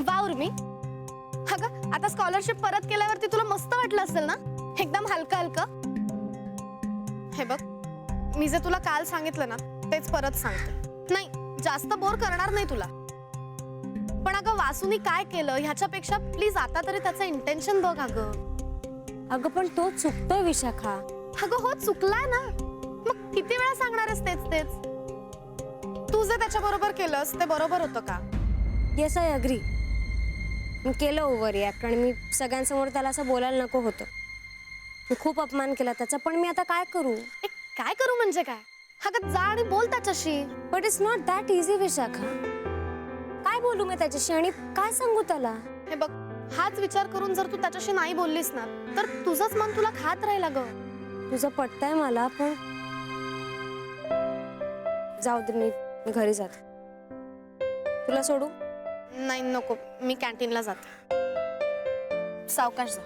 वा उर्मी, अगं आता स्कॉलरशिप परत केल्यावरती तुला मस्त वाटलं असेल ना, एकदम हलका हलका. हे बघ, मी जे तुला काल सांगितलं ना तेच परत सांगते. नाही, जास्त बोर करणार नाही तुला. पण अगं वासूनी काय केलं ह्याच्यापेक्षा प्लीज आता तरी त्याचं इंटेन्शन बघ. अगं पण तो चुकतोय विशाखा. अगं हो, चुकलाय ना, मग किती वेळा सांगणार आहेस तेच तेच. तू जे त्याच्या बरोबर केलंस ते बरोबर होतं का? Yes, I agree. मी केलं ओव्हर रिॲक्ट आणि मी सगळ्यांसमोर त्याला असं बोलायला नको होतं. मी खूप अपमान केला त्याचा, पण मी आता काय करू? काय करू म्हणजे काय? अगं जा आणि बोल त्याच्याशी. But it's not that easy Vishakha. काय बोलू मी त्याच्याशी आणि काय सांगू त्याला? हे बघ, हाच विचार करून जर तू त्याच्याशी नाही बोललीस ना तर तुझंच मन तुला खात राहील. अगं तुझं पटतंय मला, पण जाऊ दे, मी घरी जाते. तुला सोडू? नाही नको, मी कॅन्टीनला जाते. सावकाश जा.